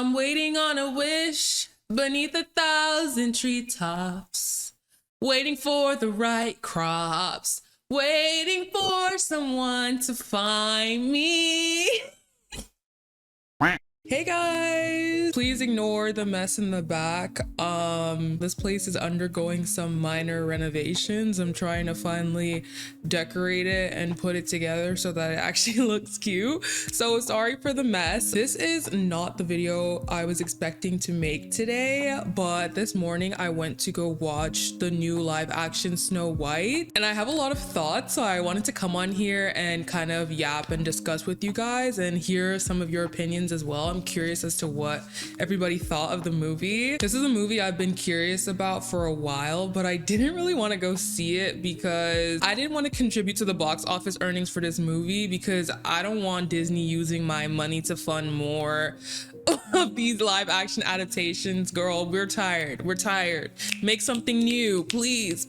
I'm waiting on a wish beneath 1,000 treetops, waiting for the right crops, waiting for someone to find me. Hey guys, please ignore the mess in the back. This place is undergoing some minor renovations. I'm trying to finally decorate it and put it together so that it actually looks cute. So sorry for the mess. This is not the video I was expecting to make today, but this morning I went to go watch the new live action Snow White and I have a lot of thoughts, so I wanted to come on here and kind of yap and discuss with you guys and hear some of your opinions as well. I'm curious as to what everybody thought of the movie. This is a movie I've been curious about for a while, but I didn't really want to go see it because I didn't want to contribute to the box office earnings for this movie because I don't want Disney using my money to fund more of these live action adaptations. Girl, we're tired. Make something new, please.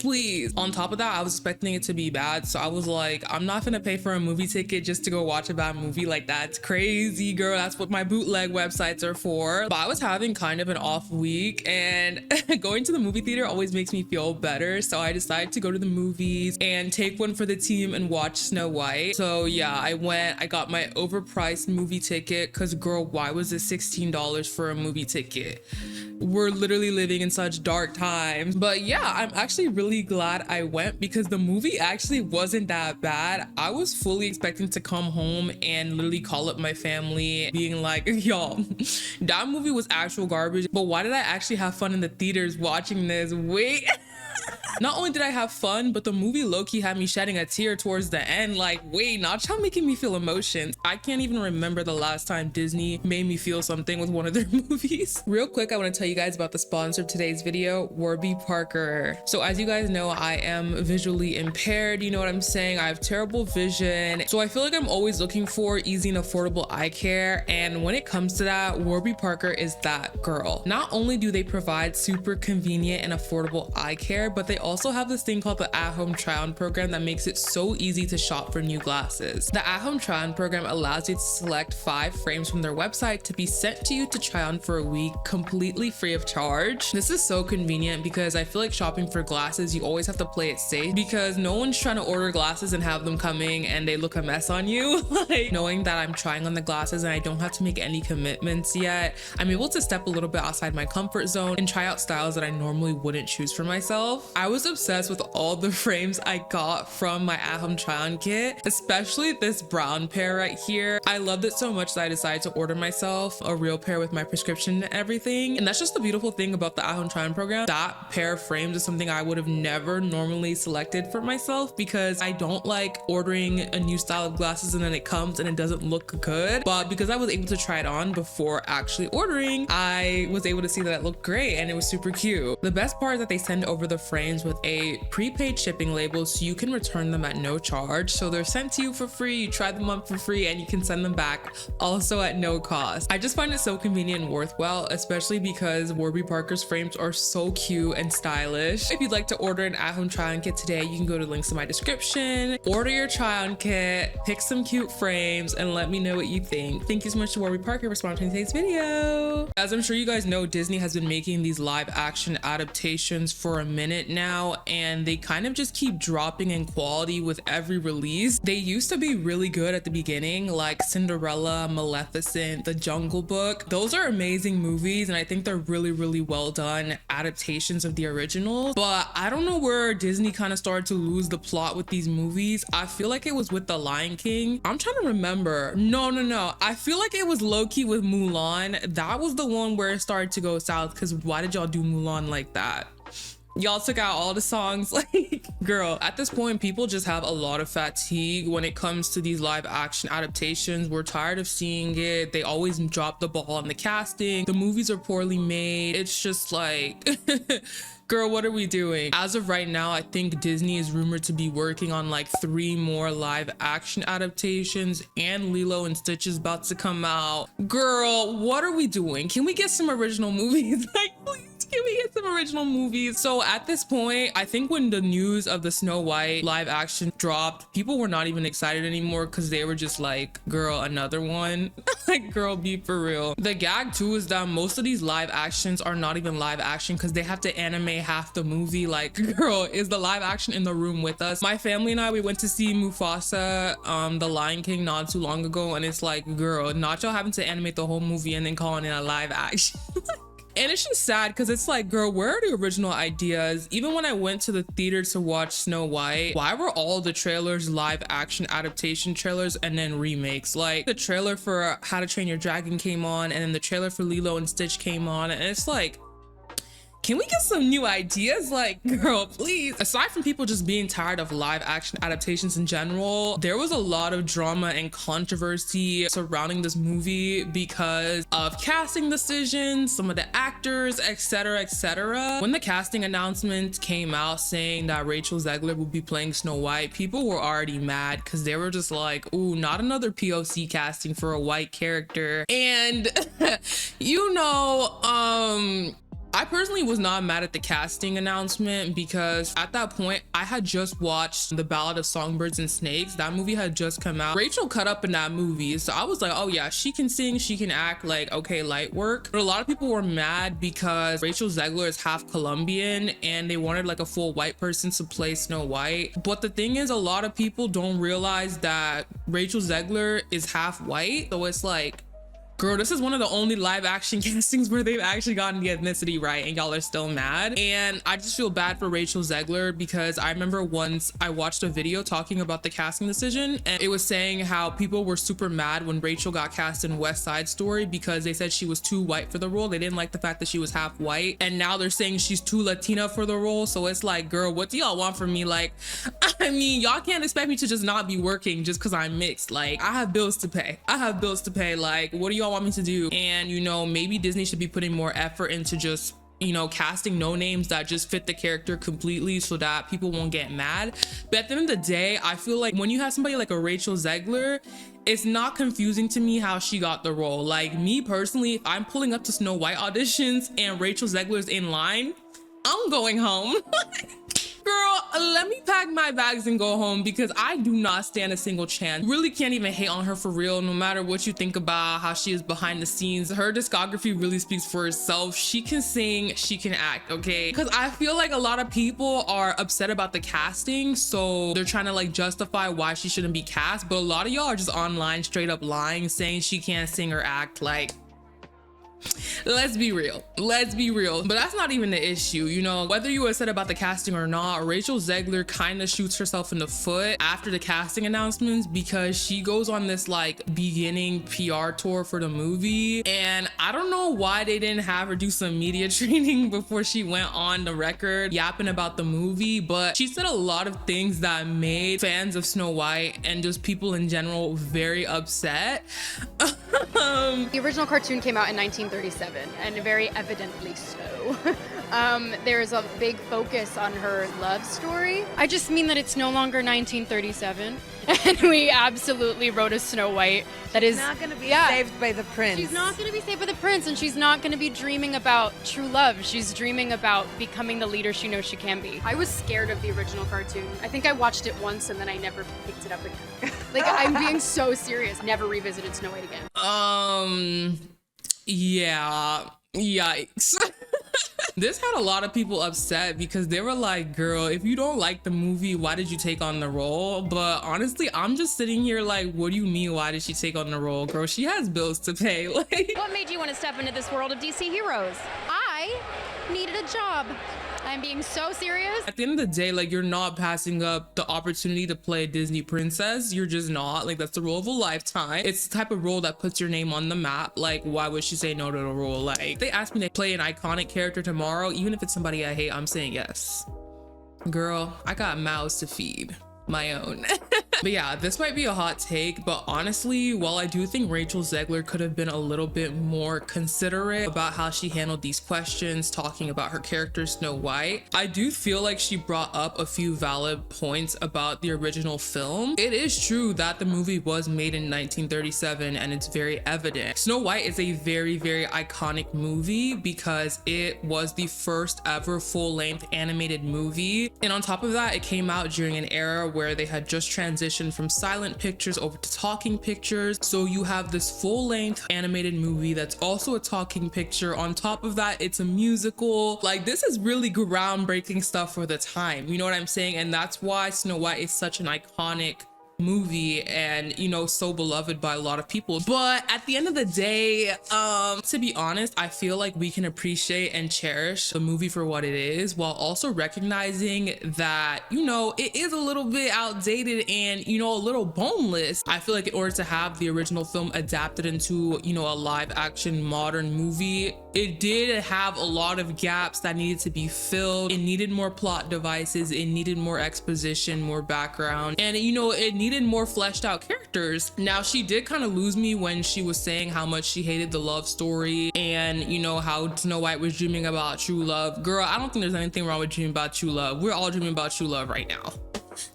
On top of that, I was expecting it to be bad, so I was like, I'm not gonna pay for a movie ticket just to go watch a bad movie. Like, that's crazy, girl. That's what my bootleg websites are for. But I was having kind of an off week, and going to the movie theater always makes me feel better, so I decided to go to the movies and take one for the team and watch Snow White. So yeah, I got my overpriced movie ticket because, girl, why was it $16 for a movie ticket? We're literally living in such dark times. But yeah, I'm actually really glad I went because the movie actually wasn't that bad. I was fully expecting to come home and literally call up my family being like, y'all, that movie was actual garbage, but why did I actually have fun in the theaters watching this? Wait. Not only did I have fun, but the movie low-key had me shedding a tear towards the end. Like, wait, not y'all making me feel emotions. I can't even remember the last time Disney made me feel something with one of their movies. Real quick, I want to tell you guys about the sponsor of today's video, Warby Parker. So as you guys know, I am visually impaired. You know what I'm saying? I have terrible vision. So I feel like I'm always looking for easy and affordable eye care. And when it comes to that, Warby Parker is that girl. Not only do they provide super convenient and affordable eye care, but they also have this thing called the at-home try-on program that makes it so easy to shop for new glasses. The at-home try-on program allows you to select 5 frames from their website to be sent to you to try on for a week completely free of charge. This is so convenient because I feel like shopping for glasses, you always have to play it safe because no one's trying to order glasses and have them coming and they look a mess on you. Like, knowing that I'm trying on the glasses and I don't have to make any commitments yet, I'm able to step a little bit outside my comfort zone and try out styles that I normally wouldn't choose for myself. I was obsessed with all the frames I got from my at-home try-on kit, especially this brown pair right here. I loved it so much that I decided to order myself a real pair with my prescription and everything. And that's just the beautiful thing about the at-home try-on program. That pair of frames is something I would have never normally selected for myself because I don't like ordering a new style of glasses and then it comes and it doesn't look good. But because I was able to try it on before actually ordering, I was able to see that it looked great and it was super cute. The best part is that they send over the frames with a prepaid shipping label so you can return them at no charge. So they're sent to you for free, you try them on for free, and you can send them back also at no cost. I just find it so convenient and worthwhile, especially because Warby Parker's frames are so cute and stylish. If you'd like to order an at-home try-on kit today, you can go to links in my description, order your try-on kit, pick some cute frames, and let me know what you think. Thank you so much to Warby Parker for sponsoring today's video. As I'm sure you guys know, Disney has been making these live action adaptations for a minute now, and they kind of just keep dropping in quality with every release. They used to be really good at the beginning, like Cinderella, Maleficent, The Jungle Book. Those are amazing movies, and I think they're really well done adaptations of the original. But I don't know where Disney kind of started to lose the plot with these movies. I feel like it was with The Lion King. I'm trying to remember. No. I feel like it was low-key with Mulan. That was the one where it started to go south because why did y'all do Mulan like that? Y'all took out all the songs. Like, girl, at this point, people just have a lot of fatigue when it comes to these live action adaptations. We're tired of seeing it. They always drop the ball on the casting. The movies are poorly made. It's just like, girl, what are we doing? As of right now, I think Disney is rumored to be working on like 3 more live action adaptations, and Lilo and Stitch is about to come out. Girl, what are we doing? Can we get some original movies? Like, please. Can we get some original movies? So at this point, I think when the news of the Snow White live action dropped, people were not even excited anymore because they were just like, girl, another one. Like, girl, be for real. The gag too is that most of these live actions are not even live action because they have to animate half the movie. Like, girl, is the live action in the room with us? My family and I, we went to see Mufasa, the Lion King, not too long ago, and it's like, girl, not y'all having to animate the whole movie and then calling it a live action. And it's just sad because it's like, girl, where are the original ideas? Even when I went to the theater to watch Snow White, why were all the trailers live action adaptation trailers and then remakes? Like, the trailer for How to Train Your Dragon came on, and then the trailer for Lilo and Stitch came on, and it's like, can we get some new ideas? Like, girl, please. Aside from people just being tired of live action adaptations in general, there was a lot of drama and controversy surrounding this movie because of casting decisions, some of the actors, etc., etc. When the casting announcement came out saying that Rachel Zegler would be playing Snow White, people were already mad because they were just like, ooh, not another POC casting for a white character. And you know, I personally was not mad at the casting announcement because at that point I had just watched The Ballad of Songbirds and Snakes. That movie had just come out. Rachel cut up in that movie, so I was like, oh yeah, she can sing, she can act, like, okay, light work. But a lot of people were mad because Rachel Zegler is half Colombian and they wanted like a full white person to play Snow White. But the thing is, a lot of people don't realize that Rachel Zegler is half white, so it's like, girl, this is one of the only live action castings where they've actually gotten the ethnicity right and y'all are still mad. And I just feel bad for Rachel Zegler because I remember once I watched a video talking about the casting decision and it was saying how people were super mad when Rachel got cast in West Side Story because they said she was too white for the role. They didn't like the fact that she was half white, and now they're saying she's too Latina for the role. So it's like, girl, what do y'all want from me? Like, I mean, y'all can't expect me to just not be working just because I'm mixed. Like, I have bills to pay. Like, what do y'all want me to do? And you know, maybe Disney should be putting more effort into just, you know, casting no names that just fit the character completely so that people won't get mad. But at the end of the day, I feel like when you have somebody like a Rachel Zegler, it's not confusing to me how she got the role. Like, me personally, if I'm pulling up to Snow White auditions and Rachel Zegler's in line, I'm going home. Girl, let me pack my bags and go home because I do not stand a single chance. Really can't even hate on her for real, no matter what you think about how she is behind the scenes. Her discography really speaks for herself. She can sing, she can act, okay? Because I feel like a lot of people are upset about the casting, so they're trying to like justify why she shouldn't be cast, but a lot of y'all are just online straight up lying, saying she can't sing or act. Like, let's be real. But that's not even the issue. You know, whether you were upset about the casting or not, Rachel Zegler kind of shoots herself in the foot after the casting announcements because she goes on this like beginning PR tour for the movie, and I don't know why they didn't have her do some media training before she went on the record yapping about the movie. But she said a lot of things that made fans of Snow White and just people in general very upset. The original cartoon came out in 1937, and very evidently so. There's a big focus on her love story. I just mean that it's no longer 1937, and we absolutely wrote a Snow White that is not going to be saved by the prince. She's not going to be saved by the prince, and she's not going to be dreaming about true love. She's dreaming about becoming the leader she knows she can be. I was scared of the original cartoon. I think I watched it once, and then I never picked it up again. Like, I'm being so serious. Never revisited Snow White again. Yeah, yikes. This had a lot of people upset because they were like, girl, if you don't like the movie, why did you take on the role? But honestly, I'm just sitting here like, what do you mean, why did she take on the role? Girl, she has bills to pay. Like, what made you want to step into this world of DC heroes? I needed a job. I'm being so serious. at the end of the day, like, you're not passing up the opportunity to play a Disney princess. You're just not. Like, that's the role of a lifetime. It's the type of role that puts your name on the map. Like, why would she say no to the role? Like, if they ask me to play an iconic character tomorrow, even if it's somebody I hate, I'm saying yes. Girl, I got mouths to feed. my own. But yeah, this might be a hot take, but honestly, while I do think Rachel Zegler could have been a little bit more considerate about how she handled these questions, talking about her character Snow White, I do feel like she brought up a few valid points about the original film. It is true that the movie was made in 1937 and it's very evident. Snow White is a very, very iconic movie because it was the first ever full-length animated movie. And on top of that, it came out during an era where they had just transitioned from silent pictures over to talking pictures. So you have this full-length animated movie that's also a talking picture. On top of that, it's a musical. Like, this is really groundbreaking stuff for the time. You know what I'm saying? And that's why Snow White is such an iconic movie and, you know, so beloved by a lot of people. But at the end of the day, to be honest, I feel like we can appreciate and cherish the movie for what it is, while also recognizing that, you know, it is a little bit outdated and, you know, a little boneless. I feel like in order to have the original film adapted into, you know, a live action modern movie, it did have a lot of gaps that needed to be filled. It needed more plot devices, it needed more exposition, more background, and, you know, it needed more fleshed out characters. Now, she did kind of lose me when she was saying how much she hated the love story and, you know, how Snow White was dreaming about true love. Girl, I don't think there's anything wrong with dreaming about true love. We're all dreaming about true love right now.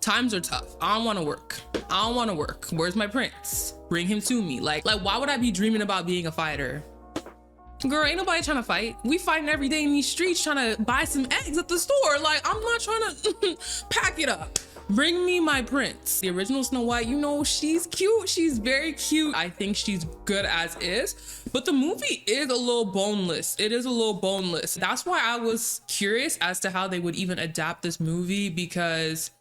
Times are tough. I don't want to work. I don't want to work. Where's my prince? Bring him to me. Like why would I be dreaming about being a fighter? Girl, ain't nobody trying to fight. We fighting every day in these streets trying to buy some eggs at the store. Like, I'm not trying to pack it up. Bring me my prince. The original Snow White, you know, she's cute. She's very cute. I think she's good as is, but the movie is a little boneless. It is a little boneless. That's why I was curious as to how they would even adapt this movie, because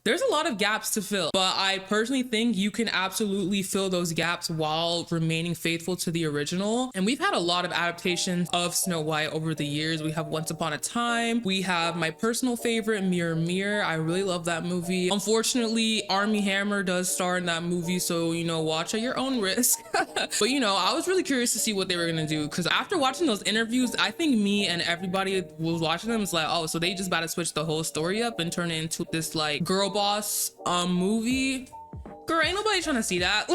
there's a lot of gaps to fill, but I personally think you can absolutely fill those gaps while remaining faithful to the original. And we've had a lot of adaptations of Snow White over the years. We have Once Upon a Time. We have my personal favorite, Mirror Mirror. I really love that movie. Unfortunately, Armie Hammer does star in that movie, so, you know, watch at your own risk. But, you know, I was really curious to see what they were gonna do, because after watching those interviews, I think me and everybody was watching them was like, oh, so they just about to switch the whole story up and turn it into this like girl boss movie. Girl, ain't nobody trying to see that.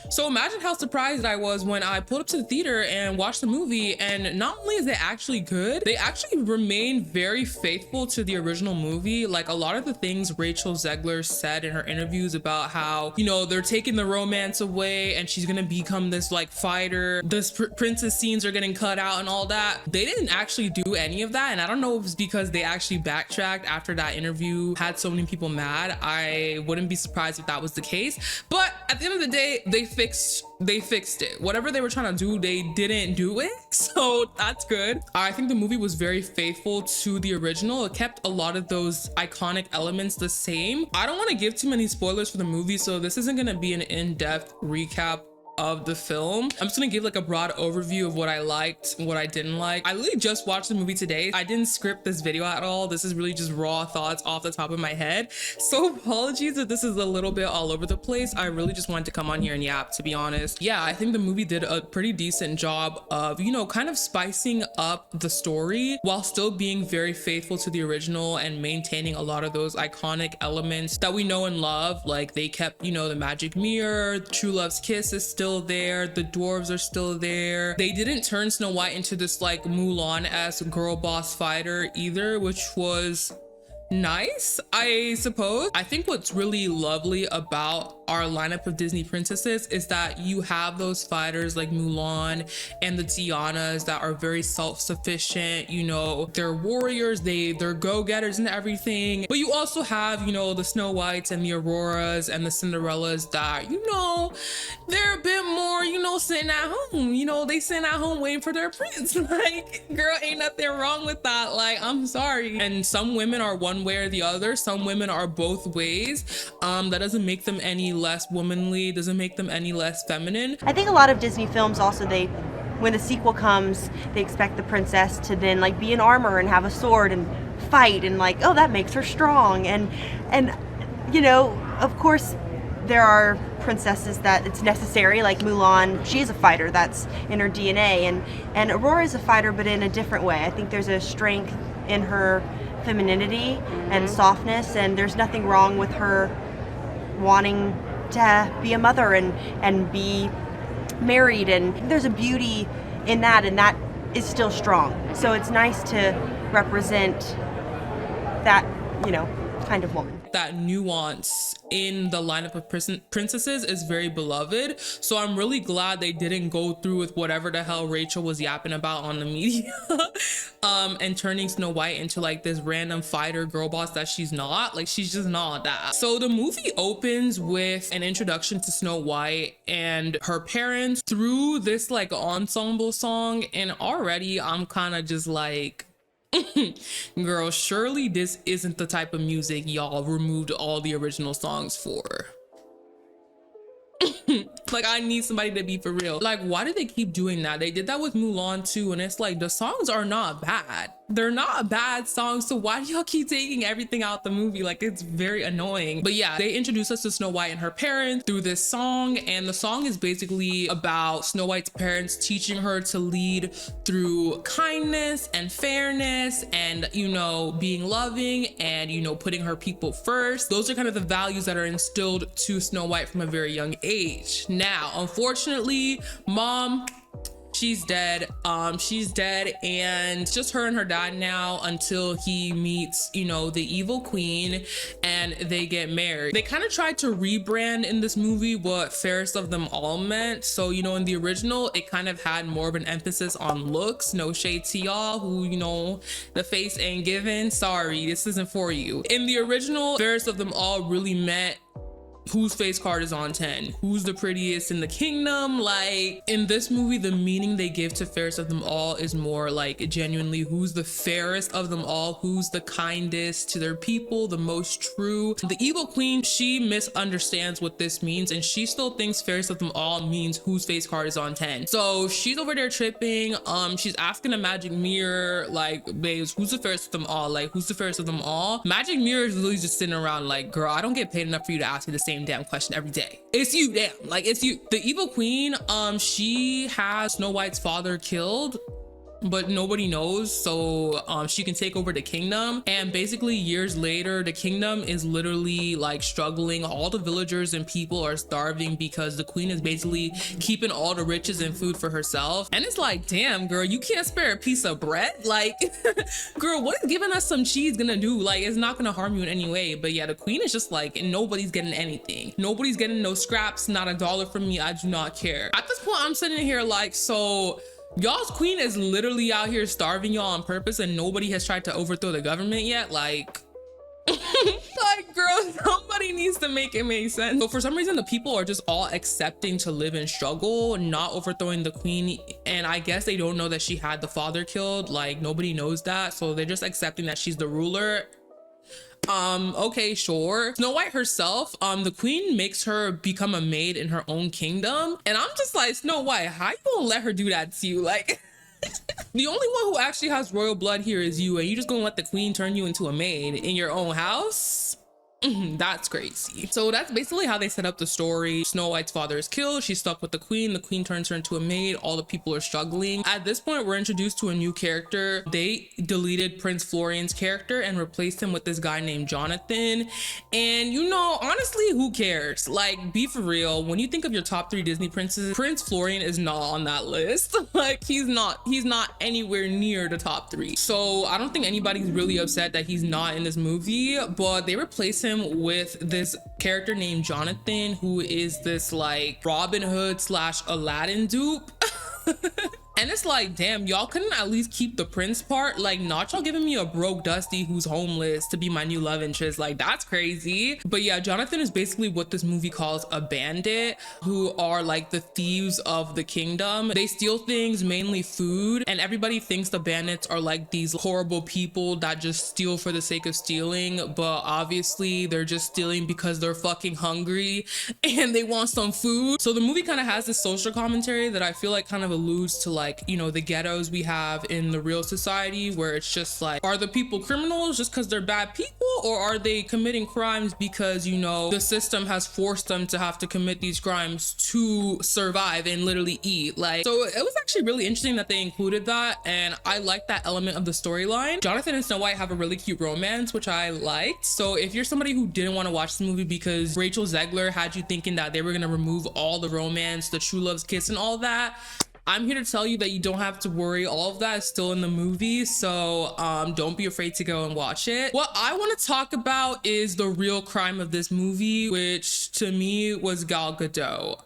So imagine how surprised I was when I pulled up to the theater and watched the movie, and not only is it actually good, they actually remain very faithful to the original movie. Like, a lot of the things Rachel Zegler said in her interviews about how, you know, they're taking the romance away and she's gonna become this like fighter, this princess scenes are getting cut out and all that, they didn't actually do any of that. And I don't know if it's because they actually backtracked after that interview had so many people mad. I wouldn't be surprised if that was the case, but at the end of the day, they fixed it. Whatever they were trying to do, they didn't do it, so that's good. I think the movie was very faithful to the original. It kept a lot of those iconic elements the same. I don't want to give too many spoilers for the movie, so this isn't going to be an in-depth recap of the film. I'm just gonna give like a broad overview of what I liked and what I didn't like. I literally just watched the movie today. I didn't script this video at all. This is really just raw thoughts off the top of my head. So apologies if this is a little bit all over the place. I really just wanted to come on here and yap, to be honest. Yeah, I think the movie did a pretty decent job of, you know, kind of spicing up the story while still being very faithful to the original and maintaining a lot of those iconic elements that we know and love. Like, they kept, you know, the magic mirror, true love's kiss is still there, the dwarves are still there. They didn't turn Snow White into this like Mulan-esque girl boss fighter either, which was nice, I suppose. I think what's really lovely about our lineup of Disney princesses is that you have those fighters like Mulan and the Tianas that are very self-sufficient, you know, they're warriors, they're go-getters and everything. But you also have, you know, the Snow Whites and the Auroras and the Cinderellas that, you know, they're a bit more, you know, sitting at home, you know, they sitting at home waiting for their prince. Like, girl, ain't nothing wrong with that. Like, I'm sorry. And some women are one way or the other. Some women are both ways. That doesn't make them any less womanly, doesn't make them any less feminine. I think a lot of Disney films also, when the sequel comes, they expect the princess to then like be in armor and have a sword and fight, and like, oh, that makes her strong. And you know, of course there are princesses that it's necessary, like Mulan, she's a fighter, that's in her DNA, and Aurora is a fighter, but in a different way. I think there's a strength in her femininity and softness, and there's nothing wrong with her wanting to be a mother and be married, and there's a beauty in that, and that is still strong. So it's nice to represent that, kind of woman. That nuance in the lineup of princesses is very beloved. So I'm really glad they didn't go through with whatever the hell Rachel was yapping about on the media and turning Snow White into like this random fighter girl boss that she's not. Like, she's just not that. So the movie opens with an introduction to Snow White and her parents through this like ensemble song, and already I'm kind of just like, girl, surely this isn't the type of music y'all removed all the original songs for. Like, I need somebody to be for real. Like, why do they keep doing that? They did that with Mulan too, and it's like, the songs are not bad. They're not bad songs, so why do y'all keep taking everything out the movie? Like, it's very annoying. But yeah, they introduce us to Snow White and her parents through this song, and the song is basically about Snow White's parents teaching her to lead through kindness and fairness and, being loving and, putting her people first. Those are kind of the values that are instilled to Snow White from a very young age. Now, unfortunately, mom, she's dead. She's dead, and just her and her dad now until he meets, the evil queen and they get married. They kind of tried to rebrand in this movie what Fairest of Them All meant. So, in the original, it kind of had more of an emphasis on looks. No shade to y'all who, the face ain't given. Sorry, this isn't for you. In the original, Fairest of Them All really meant whose face card is on 10, who's the prettiest in the kingdom. Like, in this movie, the meaning they give to Fairest of Them All is more like genuinely who's the fairest of them all, who's the kindest to their people, the most true. The evil queen, she misunderstands what this means, and she still thinks Fairest of Them All means whose face card is on 10. So she's over there tripping. She's asking a magic mirror, like, babes, who's the fairest of them all? Like, who's the fairest of them all? Magic mirror is literally just sitting around like, girl, I don't get paid enough for you to ask me the same damn question every day. It's you, damn, like, it's you. The evil queen, she has Snow White's father killed, but nobody knows, so she can take over the kingdom. And basically years later, the kingdom is literally like struggling. All the villagers and people are starving because the queen is basically keeping all the riches and food for herself. And it's like, damn, girl, you can't spare a piece of bread? Like, girl, what is giving us some cheese gonna do? Like, it's not gonna harm you in any way. But yeah, the queen is just like, nobody's getting anything. Nobody's getting no scraps, not a dollar from me. I do not care. At this point, I'm sitting here like, so y'all's queen is literally out here starving y'all on purpose, and nobody has tried to overthrow the government yet? Like, like, girl, somebody needs to make it make sense. So for some reason, the people are just all accepting to live in struggle, not overthrowing the queen. And I guess they don't know that she had the father killed. Like, nobody knows that. So they're just accepting that she's the ruler. Okay, sure. Snow White herself, the queen makes her become a maid in her own kingdom, and I'm just like, Snow White, how you gonna let her do that to you? Like, the only one who actually has royal blood here is you, and you just gonna let the queen turn you into a maid in your own house? That's crazy. So that's basically how they set up the story. Snow White's father is killed. She's stuck with the queen turns her into a maid. All the people are struggling. At this point, we're introduced to a new character. They deleted Prince Florian's character and replaced him with this guy named Jonathan. And honestly, who cares? Like, be for real. When you think of your top 3 Disney princes, Prince Florian is not on that list. Like, he's not anywhere near the top 3. So I don't think anybody's really upset that he's not in this movie, but they replace him with this character named Jonathan, who is this like Robin Hood / Aladdin dupe. And it's like, damn, y'all couldn't at least keep the prince part? Like, not y'all giving me a broke Dusty who's homeless to be my new love interest. Like, that's crazy. But yeah, Jonathan is basically what this movie calls a bandit, who are like the thieves of the kingdom. They steal things, mainly food, and everybody thinks the bandits are like these horrible people that just steal for the sake of stealing, but obviously they're just stealing because they're fucking hungry and they want some food. So the movie kind of has this social commentary that I feel like kind of alludes to like like, you know, the ghettos we have in the real society, where it's just like, are the people criminals just because they're bad people, or are they committing crimes because, you know, the system has forced them to have to commit these crimes to survive and literally eat? Like, so it was actually really interesting that they included that, and I like that element of the storyline. Jonathan and Snow White have a really cute romance, which I liked. So if you're somebody who didn't want to watch the movie because Rachel Zegler had you thinking that they were gonna remove all the romance, the true love's kiss and all that, I'm here to tell you that you don't have to worry. All of that is still in the movie, so don't be afraid to go and watch it. What I want to talk about is the real crime of this movie, which to me was Gal Gadot.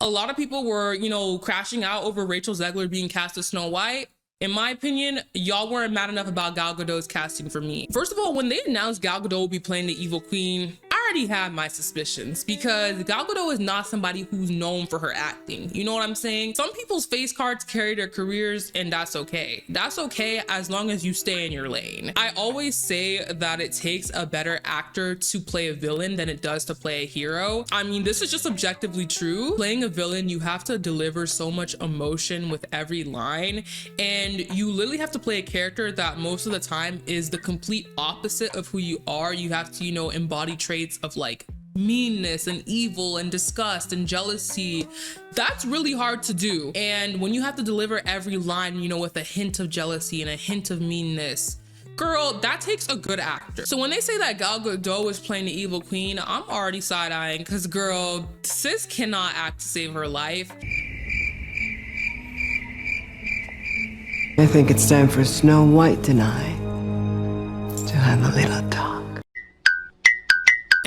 A lot of people were, you know, crashing out over Rachel Zegler being cast as Snow White. In my opinion, y'all weren't mad enough about Gal Gadot's casting for me. First of all, when they announced Gal Gadot would be playing the evil queen, I already had my suspicions, because Gal Gadot is not somebody who's known for her acting. You know what I'm saying? Some people's face cards carry their careers, and that's okay. That's okay as long as you stay in your lane. I always say that it takes a better actor to play a villain than it does to play a hero. I mean, this is just objectively true. Playing a villain, you have to deliver so much emotion with every line, and you literally have to play a character that most of the time is the complete opposite of who you are. You have to, you know, embody traits of like meanness and evil and disgust and jealousy. That's really hard to do. And when you have to deliver every line, you know, with a hint of jealousy and a hint of meanness, girl, that takes a good actor. So when they say that Gal Gadot is playing the evil queen, I'm already side-eyeing, because girl, sis cannot act to save her life. I think it's time for Snow White and I to have a little talk.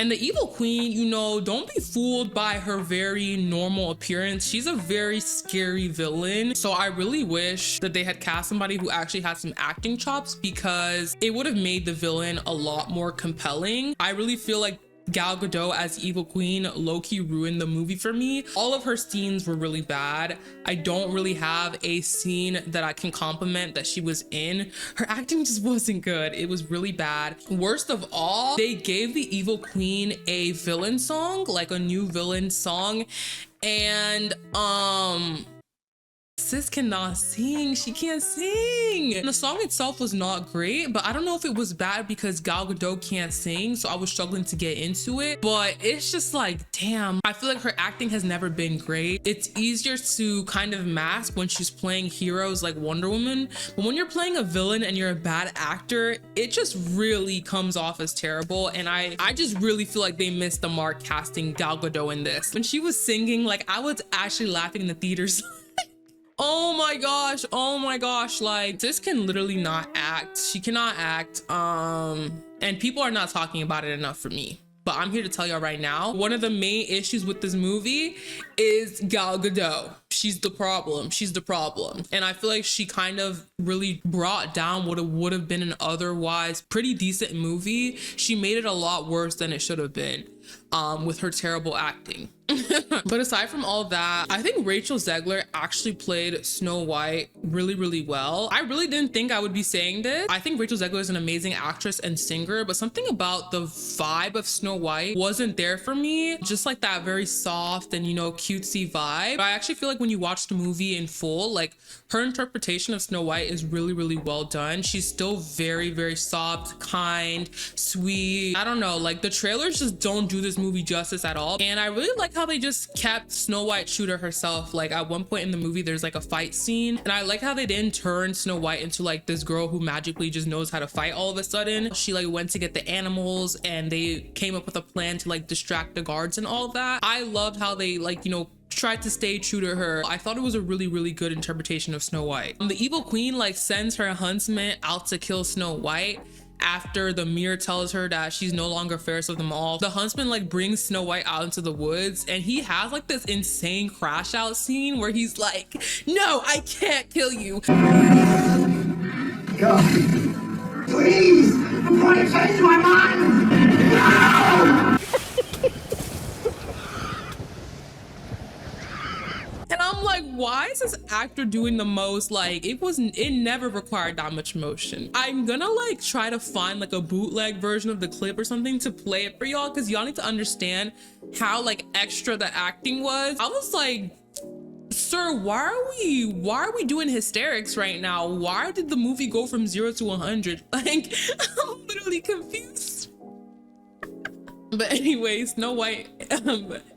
And the evil queen, you know, don't be fooled by her very normal appearance. She's a very scary villain. So I really wish that they had cast somebody who actually had some acting chops, because it would have made the villain a lot more compelling. I really feel like Gal Gadot as evil queen low-key ruined the movie for me. All of her scenes were really bad. I don't really have a scene that I can compliment that she was in. Her acting just wasn't good. It was really bad. Worst of all, they gave the evil queen a villain song, like a new villain song, and sis cannot sing. She can't sing. And the song itself was not great, but I don't know if it was bad because Gal Gadot can't sing, so I was struggling to get into it. But it's just like, damn, I feel like her acting has never been great. It's easier to kind of mask when she's playing heroes like Wonder Woman, but when you're playing a villain and you're a bad actor, it just really comes off as terrible. And I just really feel like they missed the mark casting Gal Gadot in this. When she was singing, like, I was actually laughing in the theaters. Oh my gosh, like, this can literally not act. She cannot act, and people are not talking about it enough for me. But I'm here to tell y'all right now, one of the main issues with this movie is Gal Gadot. She's the problem. She's the problem. And I feel like she kind of really brought down what it would have been an otherwise pretty decent movie. She made it a lot worse than it should have been, with her terrible acting. But aside from all that, I think Rachel Zegler actually played Snow White really, really well. I really didn't think I would be saying this. I think Rachel Zegler is an amazing actress and singer, but something about the vibe of Snow White wasn't there for me. Just like that very soft and, you know, cutesy vibe. But I actually feel like when you watch the movie in full, like, her interpretation of Snow White is really, really well done. She's still very, very soft, kind, sweet. I don't know, like, the trailers just don't do this movie justice at all. And I really like how they just kept Snow White true to herself. Like, at one point in the movie, there's like a fight scene, and I like how they didn't turn Snow White into like this girl who magically just knows how to fight all of a sudden. She like went to get the animals, and they came up with a plan to like distract the guards and all that. I loved how they, like, you know, tried to stay true to her. I thought it was a really, really good interpretation of Snow White. The evil queen like sends her huntsman out to kill Snow White after the mirror tells her that she's no longer fairest of them all. The huntsman like brings Snow White out into the woods, and he has like this insane crash out scene where he's like, no, I can't kill you. God, please, I'm trying to change my mind. No! And I'm like, why is this actor doing the most? Like, it never required that much motion. I'm gonna like try to find like a bootleg version of the clip or something to play it for y'all, because y'all need to understand how like extra the acting was. I was like sir, why are we doing hysterics right now? Why did the movie go from 0 to 100? Like, I'm literally confused. But anyway, Snow White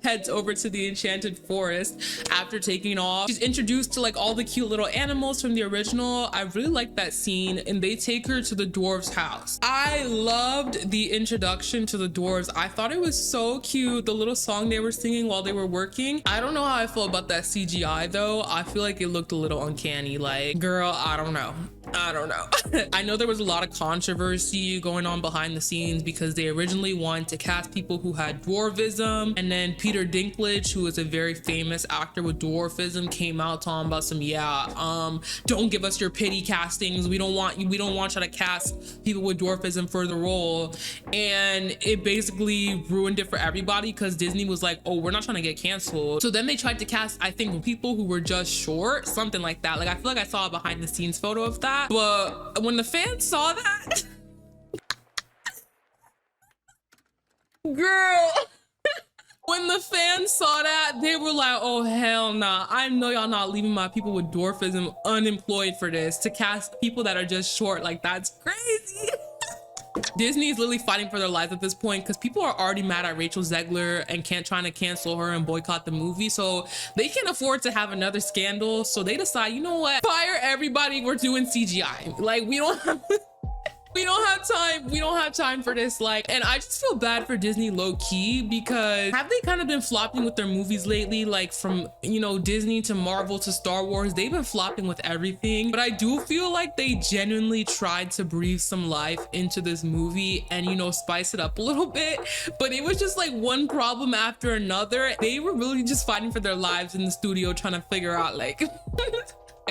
heads over to the enchanted forest after taking off. She's introduced to like all the cute little animals from the original. I really like that scene, and they take her to the dwarves' house. I loved the introduction to the dwarves. I thought it was so cute, the little song they were singing while they were working. I don't know how I feel about that CGI though. I feel like it looked a little uncanny. Like, girl, I don't know. I know there was a lot of controversy going on behind the scenes because they originally wanted to cast people who had dwarvism, and then Peter Dinklage, who is a very famous actor with dwarfism, came out talking about some don't give us your pity castings. We don't want you to cast people with dwarfism for the role. And it basically ruined it for everybody because Disney was like, oh, we're not trying to get canceled. So then they tried to cast, I think, people who were just short, something like that. Like, I feel like I saw a behind the scenes photo of that. But when the fans saw that, girl, when the fans saw that, they were like, oh, hell nah. I know y'all not leaving my people with dwarfism unemployed for this, to cast people that are just short. Like, that's crazy. Disney is literally fighting for their lives at this point because people are already mad at Rachel Zegler and trying to cancel her and boycott the movie. So they can't afford to have another scandal. So they decide, you know what? Fire everybody. We're doing CGI. Like, we don't have time for this. Like, and I just feel bad for Disney low key because have they kind of been flopping with their movies lately? Like, from, you know, Disney to Marvel to Star Wars, they've been flopping with everything. But I do feel like they genuinely tried to breathe some life into this movie and, you know, spice it up a little bit. But it was just like one problem after another. They were really just fighting for their lives in the studio trying to figure out, like,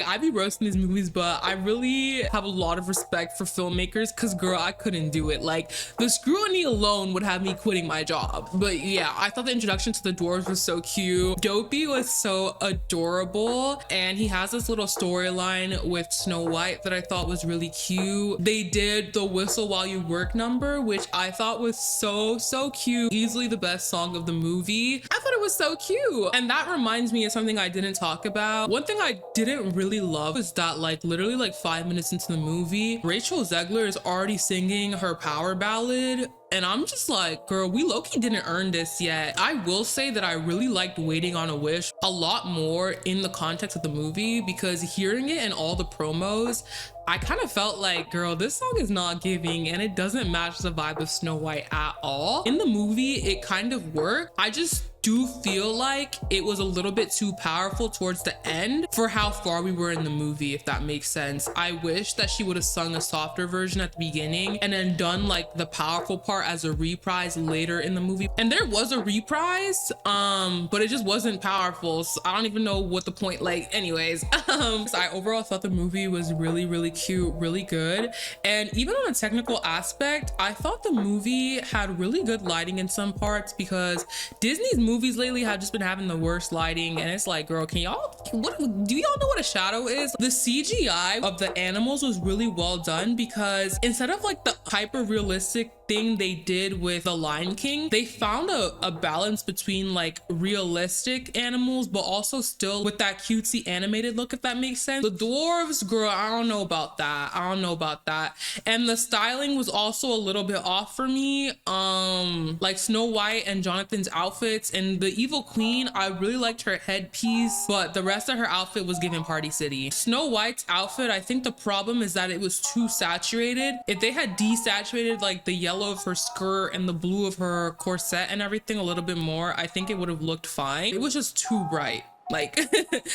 I be roasting these movies, but I really have a lot of respect for filmmakers because, girl, I couldn't do it. Like, the scrutiny alone would have me quitting my job. But yeah, I thought the introduction to the dwarves was so cute. Dopey was so adorable, and he has this little storyline with Snow White that I thought was really cute. They did the Whistle While You Work number, which I thought was so cute. Easily the best song of the movie. I thought it was so cute. And that reminds me of something I didn't talk about. One thing I didn't really love is that, like, literally like 5 minutes into the movie, Rachel Zegler is already singing her power ballad. And I'm just like, girl, we low-key didn't earn this yet. I will say that I really liked Waiting on a Wish a lot more in the context of the movie because hearing it in all the promos, I kind of felt like, girl, this song is not giving and it doesn't match the vibe of Snow White at all. In the movie, it kind of worked. I just do feel like it was a little bit too powerful towards the end for how far we were in the movie, if that makes sense. I wish that she would have sung a softer version at the beginning and then done like the powerful part as a reprise later in the movie. And there was a reprise, but it just wasn't powerful. So I don't even know what the point, like, anyways. So I overall thought the movie was really cute, really good. And even on a technical aspect, I thought the movie had really good lighting in some parts because Disney's movies lately have just been having the worst lighting. And it's like, girl, do y'all know what a shadow is? The CGI of the animals was really well done because instead of like the hyper realistic thing they did with The Lion King, they found a balance between like realistic animals but also still with that cutesy animated look, if that makes sense. The dwarves, girl, I don't know about that. And the styling was also a little bit off for me. Like Snow White and Jonathan's outfits, and the evil queen, I really liked her headpiece, but the rest of her outfit was giving Party City. Snow White's outfit, I think the problem is that it was too saturated. If they had desaturated like the yellow of her skirt and the blue of her corset and everything a little bit more, I think it would have looked fine. It was just too bright. Like,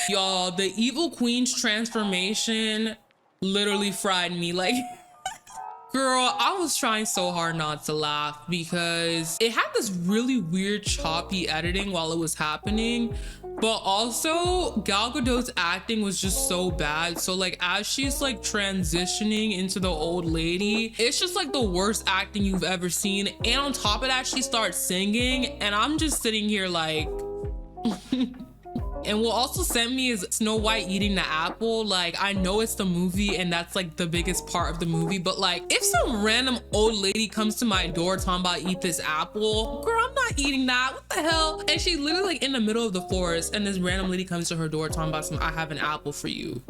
y'all, the evil queen's transformation literally fried me. Like, girl, I was trying so hard not to laugh because it had this really weird choppy editing while it was happening, but also Gal Gadot's acting was just so bad. So like as she's like transitioning into the old lady, it's just like the worst acting you've ever seen. And on top of that, she starts singing and I'm just sitting here like And what also sent me is Snow White eating the apple. Like, I know it's the movie and that's like the biggest part of the movie, but like if some random old lady comes to my door talking about eat this apple, girl, I'm not eating that. What the hell? And she literally like in the middle of the forest and this random lady comes to her door talking about I have an apple for you.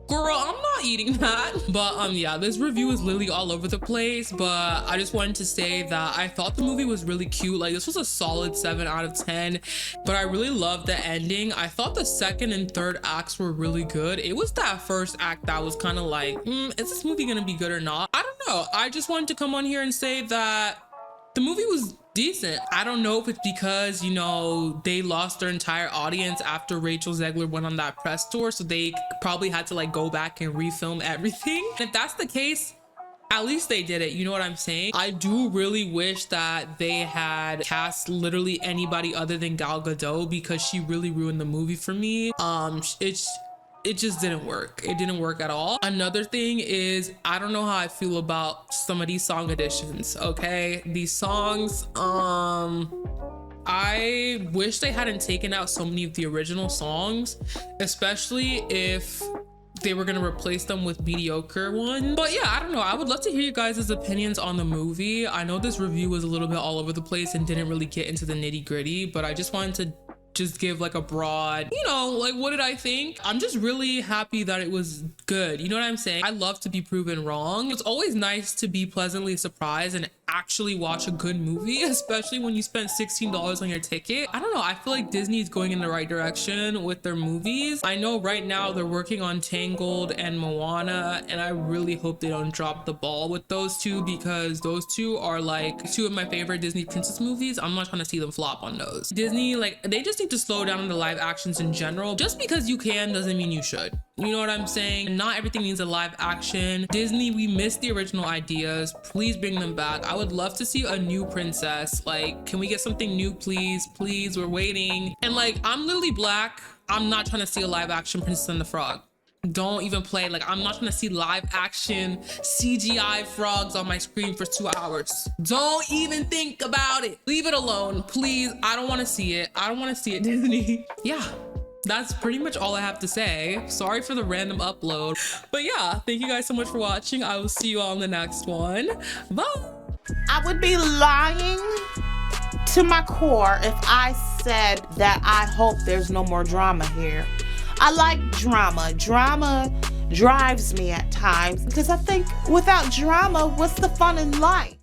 Girl, I'm not eating that. But yeah, this review is literally all over the place, but I just wanted to say that I thought the movie was really cute. Like, this was a solid 7 out of 10, but I really loved the ending. I thought the second and third acts were really good. It was that first act that was kind of like, is this movie gonna be good or not? I don't know. I just wanted to come on here and say that the movie was decent. I don't know if it's because, you know, they lost their entire audience after Rachel Zegler went on that press tour, so they probably had to like go back and refilm everything. If that's the case, at least they did it. You know what I'm saying? I do really wish that they had cast literally anybody other than Gal Gadot, because she really ruined the movie for me. It just didn't work. It didn't work at all. Another thing is, I don't know how I feel about some of these song additions, okay? These songs, I wish they hadn't taken out so many of the original songs, especially if they were gonna replace them with mediocre ones. But yeah, I don't know. I would love to hear you guys' opinions on the movie. I know this review was a little bit all over the place and didn't really get into the nitty gritty, but I just wanted to just give like a broad, you know, like what did I think? I'm just really happy that it was good. You know what I'm saying? I love to be proven wrong. It's always nice to be pleasantly surprised and actually watch a good movie, especially when you spent $16 on your ticket. I don't know. I feel like Disney is going in the right direction with their movies. I know right now they're working on Tangled and Moana, and I really hope they don't drop the ball with those two, because those two are like two of my favorite Disney princess movies. I'm not trying to see them flop on those. Disney, like, they just need to slow down on the live actions in general. Just because you can doesn't mean you should. You know what I'm saying? Not everything needs a live action. Disney, we missed the original ideas. Please bring them back. I would love to see a new princess. Like, can we get something new, please? Please, we're waiting. And like, I'm literally Black. I'm not trying to see a live action Princess and the Frog. Don't even play. Like, I'm not trying to see live action CGI frogs on my screen for 2 hours. Don't even think about it. Leave it alone, please. I don't want to see it. I don't want to see it, Disney. Yeah. That's pretty much all I have to say. Sorry for the random upload. But yeah, thank you guys so much for watching. I will see you all in the next one. Bye. I would be lying to my core if I said that I hope there's no more drama here. I like drama. Drama drives me at times, because I think without drama, what's the fun in life?